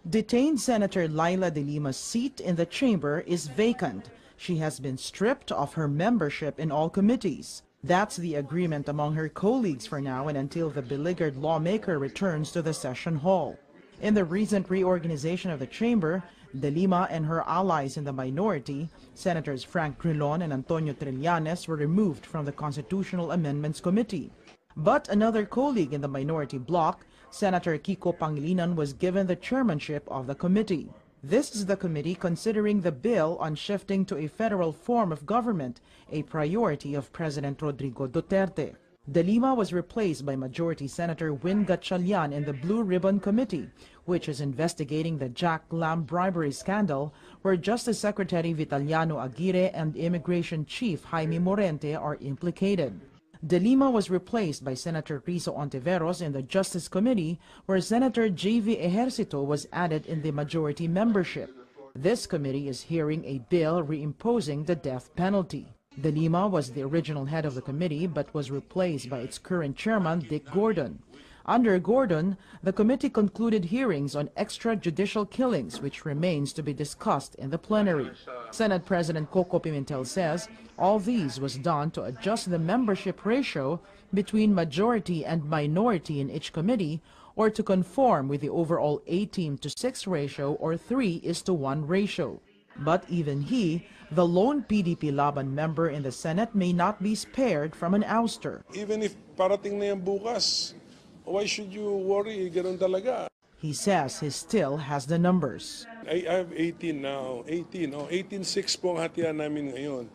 Detained Senator Laila de Lima's seat in the chamber is vacant. She has been stripped of her membership in all committees. That's the agreement among her colleagues for now and until the beleaguered lawmaker returns to the session hall. In the recent reorganization of the chamber, de Lima and her allies in the minority, Senators Frank Grilon and Antonio Trillanes, were removed from the Constitutional Amendments Committee. But another colleague in the minority bloc, Senator Kiko Pangilinan, was given the chairmanship of the committee. This is the committee considering the bill on shifting to a federal form of government, a priority of President Rodrigo Duterte. De Lima was replaced by Majority Senator Win Gatchalian in the Blue Ribbon Committee, which is investigating the Jack Lam bribery scandal, where Justice Secretary Vitaliano Aguirre and Immigration Chief Jaime Morente are implicated. De Lima was replaced by Senator Rizzo Ontiveros in the Justice Committee, where Senator J.V. Ejercito was added in the majority membership. This committee is hearing a bill reimposing the death penalty. De Lima was the original head of the committee but was replaced by its current chairman, Dick Gordon. Under Gordon, the committee concluded hearings on extrajudicial killings, which remains to be discussed in the plenary. Senate President Coco Pimentel says all these was done to adjust the membership ratio between majority and minority in each committee, or to conform with the overall 18-to-6 ratio or 3:1 ratio. But even he, the lone PDP Laban member in the Senate, may not be spared from an ouster. Even if parating na yan bukas, why should you worry? Ganun talaga. He says he still has the numbers. I have 18 now. 18. 18-6 po ang hatian namin ngayon.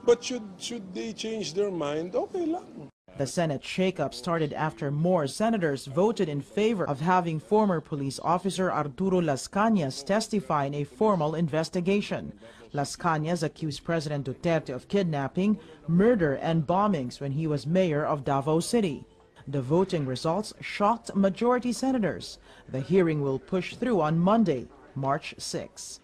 But should they change their mind? Okay lang. The Senate shakeup started after more senators voted in favor of having former police officer Arturo Las Cañas testify in a formal investigation. Las Cañas accused President Duterte of kidnapping, murder, and bombings when he was mayor of Davao City. The voting results shocked majority senators. The hearing will push through on Monday, March 6.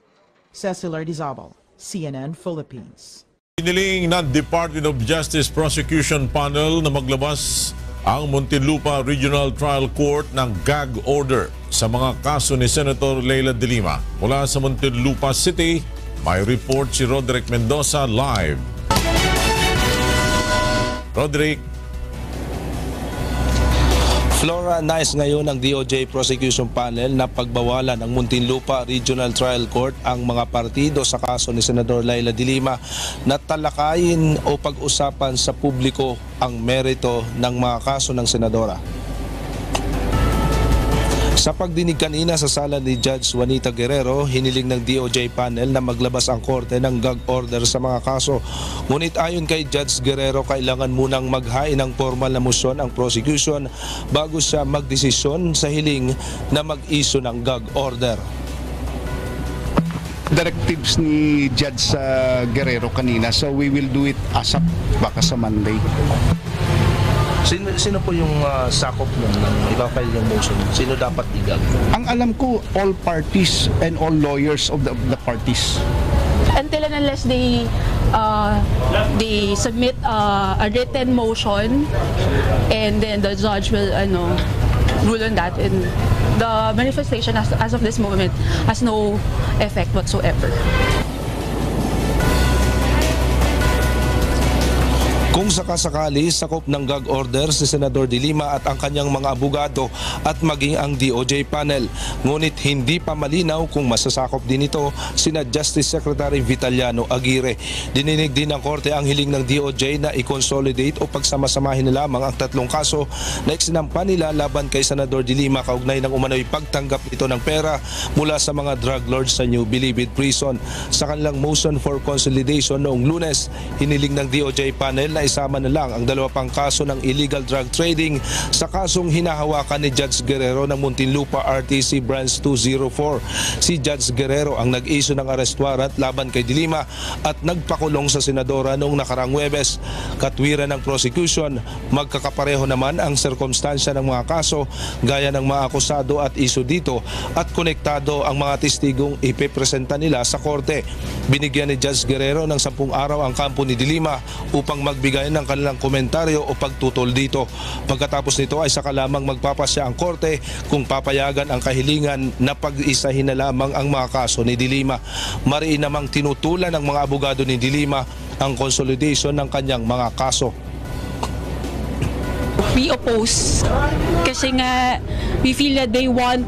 Cecil Ardizabal, CNN Philippines. Iniling ng Department of Justice Prosecution Panel na maglabas ang Muntinlupa Regional Trial Court ng gag order sa mga kaso ni Senator Laila de Lima. Mula sa Muntinlupa City, may report si Roderick Mendoza live. Roderick. Flora, nais ngayon ng DOJ Prosecution Panel na pagbawalan ng Muntinlupa Regional Trial Court ang mga partido sa kaso ni Senador Laila de Lima na talakayin o pag-usapan sa publiko ang merito ng mga kaso ng senadora. Sa pagdinig kanina sa sala ni Judge Juanita Guerrero, hiniling ng DOJ panel na maglabas ang korte ng gag order sa mga kaso. Ngunit ayon kay Judge Guerrero, kailangan munang maghain ng formal na motion ang prosecution bago siya magdesisyon sa hiling na mag-issue ng gag order. Directives ni Judge Guerrero kanina, so we will do it ASAP baka sa Monday. Sino po yung sakop ng ipapile yung motion? Sino dapat igag? Ang alam ko, all parties and all lawyers of the parties. Until and unless they submit a written motion and then the judge will rule on that, and the manifestation as of this moment has no effect whatsoever. Kung sakasakali, sakop ng gag order si Senador de Lima at ang kanyang mga abogado at maging ang DOJ panel. Ngunit hindi pa malinaw kung masasakop din ito sina Justice Secretary Vitaliano Aguirre. Dininig din ng korte ang hiling ng DOJ na i-consolidate o pagsamasamahin na lamang ang tatlong kaso na iksinampa nila laban kay Senador de Lima kaugnay ng umano'y pagtanggap nito ng pera mula sa mga drug lords sa New Bilibid Prison. Sa kanilang motion for consolidation noong Lunes, hiniling ng DOJ panel na isama na lang ang dalawa pang kaso ng illegal drug trading sa kasong hinahawakan ni Judge Guerrero ng Muntinlupa RTC Branch 204. Si Judge Guerrero ang nag-issue ng arrest warrant laban kay de Lima at nagpakulong sa senadora noong nakarang Huwebes. Katwiran ng prosecution, magkakapareho naman ang sirkumstansya ng mga kaso gaya ng mga akusado at iso dito at konektado ang mga testigong ipipresenta nila sa korte. Binigyan ni Judge Guerrero ng 10 araw ang kampo ni de Lima upang magbigay magbigay ng kanilang komentaryo o pagtutol dito. Pagkatapos nito ay saka lamang magpapasya ang korte kung papayagan ang kahilingan na pag-isahin na lamang ang mga kaso ni De Lima. Mariin namang tinutulan ng mga abogado ni De Lima ang consolidation ng kanyang mga kaso. We oppose kasi nga we feel that they want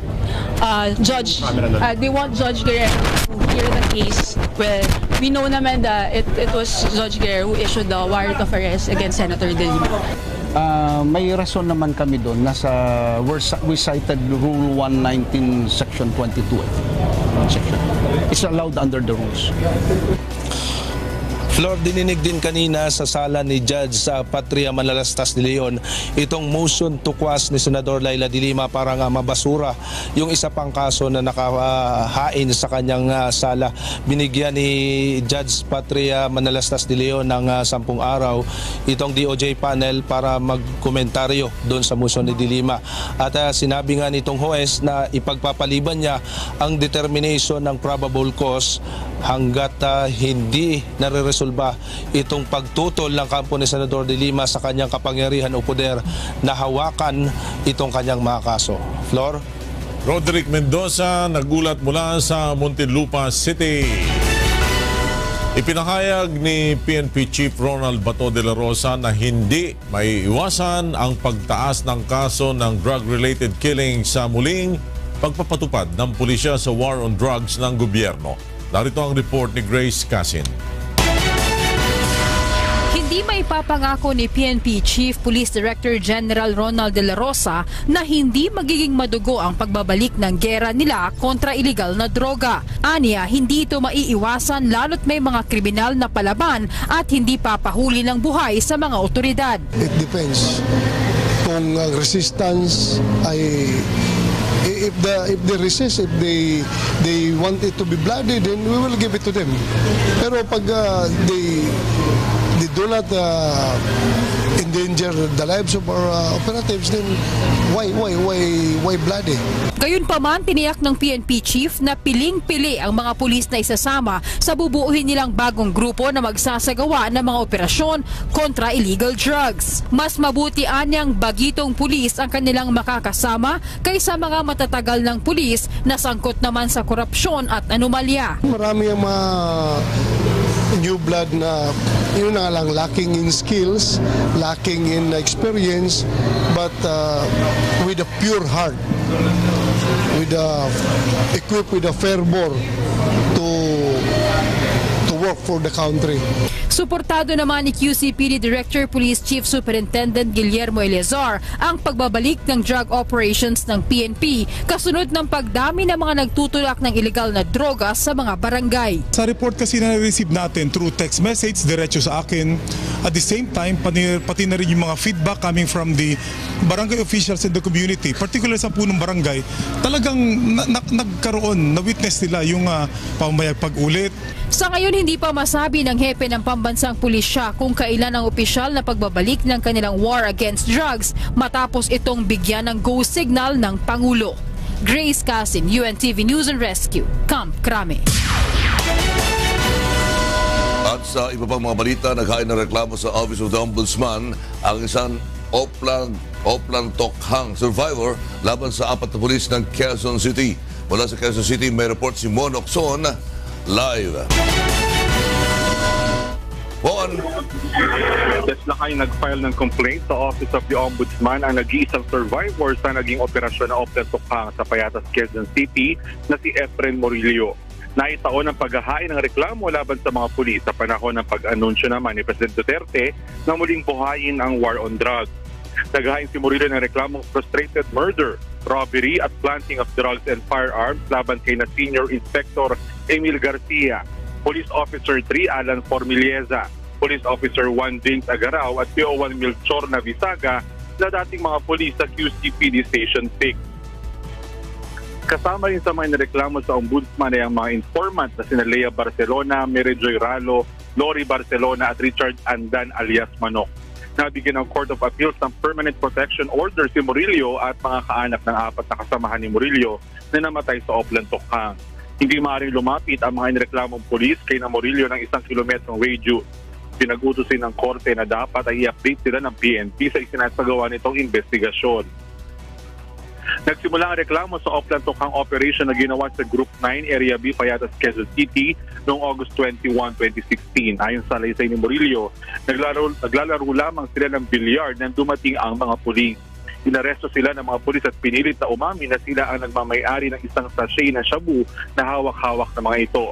Judge Guerrero to hear the case. Well, we know naman that it was Judge Guerrero who issued the warrant of arrest against Senator De Lima. May rason naman kami doon. We cited Rule 119, Section 22. It's allowed under the rules. Flor, dininig din kanina sa sala ni Judge Patria Manalastas de Leon itong motion to quash ni Senador Laila de Lima para nga mabasura yung isa pang kaso na nakahain sa kanyang sala. Binigyan ni Judge Patria Manalastas de Leon ng 10 araw itong DOJ panel para magkomentaryo doon sa motion ni de Lima. At sinabi nga nitong hoes na ipagpapaliban niya ang determination ng probable cause hanggat hindi nare-resolve itong pagtutol ng kampo ni Senador De Lima sa kanyang kapangyarihan o poder na hawakan itong kanyang mga kaso. Flor? Roderick Mendoza, nagulat mula sa Muntinlupa City. Ipinahayag ni PNP Chief Ronald Bato de la Rosa na hindi maiiwasan ang pagtaas ng kaso ng drug-related killing sa muling pagpapatupad ng pulisya sa war on drugs ng gobyerno. Narito ang report ni Grace Casin. Hindi maipapangako ni PNP Chief Police Director General Ronald de la Rosa na hindi magiging madugo ang pagbabalik ng gera nila kontra iligal na droga. Aniya, hindi ito maiiwasan lalo't may mga kriminal na palaban at hindi papahuli ng buhay sa mga otoridad. It depends. Kung ang resistance ay if they resist, if they want it to be bloody, then we will give it to them. Pero pag they do not endanger the lives of our operatives, then why bloody? Gayunpaman, tiniyak ng PNP Chief na piling-pili ang mga pulis na isasama sa bubuuhin nilang bagong grupo na magsasagawa ng mga operasyon kontra illegal drugs. Mas mabuti anyang bagitong pulis ang kanilang makakasama kaysa mga matatagal ng pulis na sangkot naman sa korupsyon at anomalya. Marami ang mga new blood na yun na lang, lacking in skills, lacking in experience, but with a pure heart, equipped with a fervor to work for the country. Suportado naman ni QCPD Director Police Chief Superintendent Guillermo Eleazar ang pagbabalik ng drug operations ng PNP kasunod ng pagdami ng mga nagtutulak ng illegal na droga sa mga barangay. Sa report kasi na na-receive natin through text message diretso sa akin, at the same time pati na rin yung mga feedback coming from the barangay officials in the community, particular sa punong barangay, talagang nagkaroon, na-witness nila yung pamamayag pag-ulit. Sa ngayon, hindi pa masabi ng hepe ng pambansang pulisya kung kailan ang opisyal na pagbabalik ng kanilang war against drugs matapos itong bigyan ng go signal ng Pangulo. Grace Casin, UNTV News and Rescue, Camp Crame. At sa iba pang mga balita, naghain ng reklamo sa Office of the Ombudsman ang isang Oplan Tokhang survivor laban sa 4 na pulis ng Quezon City. Mula sa Quezon City, may report si Mon Ocson live. Mon! Deslakay nag-file ng complaint sa Office of the Ombudsman ang nag-iisang survivor sa naging operasyon na Oplan Tokhang sa Payatas, Quezon City na si Efren Morillo. Naitaon ang paghahain ng reklamo laban sa mga pulis sa panahon ng pag-anunsyo naman ni President Duterte na muling buhayin ang war on drugs. Naghahain si Morillo ng reklamong frustrated murder, robbery at planting of drugs and firearms laban kay na Senior Inspector Emil Garcia, Police Officer 3 Alan Formilieza, Police Officer 1 James Agaraw at PO1 Milchor Navisaga na dating mga pulis sa QCPD Station 6. Kasama rin sa mga nireklamo sa Ombudsman ay ang mga informant na sina Lea Barcelona, Mary Joy Ralo, Lori Barcelona at Richard Andan alias Manok. Nabigyan ng Court of Appeals ng Permanent Protection Order si Morillo at mga kaanak ng 4 na kasamahan ni Morillo na namatay sa Oplan Tokhang. Hindi maaaring lumapit ang mga nireklamong pulis kay na Morillo ng 1 kilometrong radius. Pinag-utos din ng korte na dapat ay i-update sila ng PNP sa isinasagawa nitong investigasyon. Nagsimula ang reklamo sa Oplan Tokhang operation na ginawa sa Group 9 Area B, Payatas, Quezon City noong August 21, 2016. Ayon sa laysay ni Murillo, naglalaro lamang sila ng bilyard nang dumating ang mga pulis. Inaresto sila ng mga pulis at pinilit na umamin na sila ang nagmamay-ari ng isang sachet na shabu na hawak-hawak ng mga ito.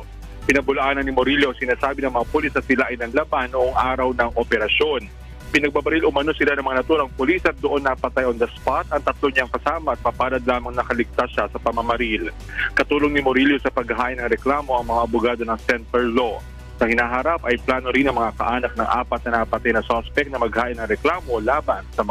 Pinabulaanan ni Murillo, sinasabi ng mga pulis na sila ay nanlaban noong araw ng operasyon. Pinagbabaril umano sila ng mga naturang pulis at doon napatay on the spot ang tatlo niyang kasama at paparad lamang nakaligtas siya sa pamamaril. Katulong ni Murillo sa paghahain ng reklamo ang mga abogado ng Center Law. Sa hinaharap ay plano rin ng mga kaanak ng 4 na napatay na suspect na maghain ng reklamo laban sa mga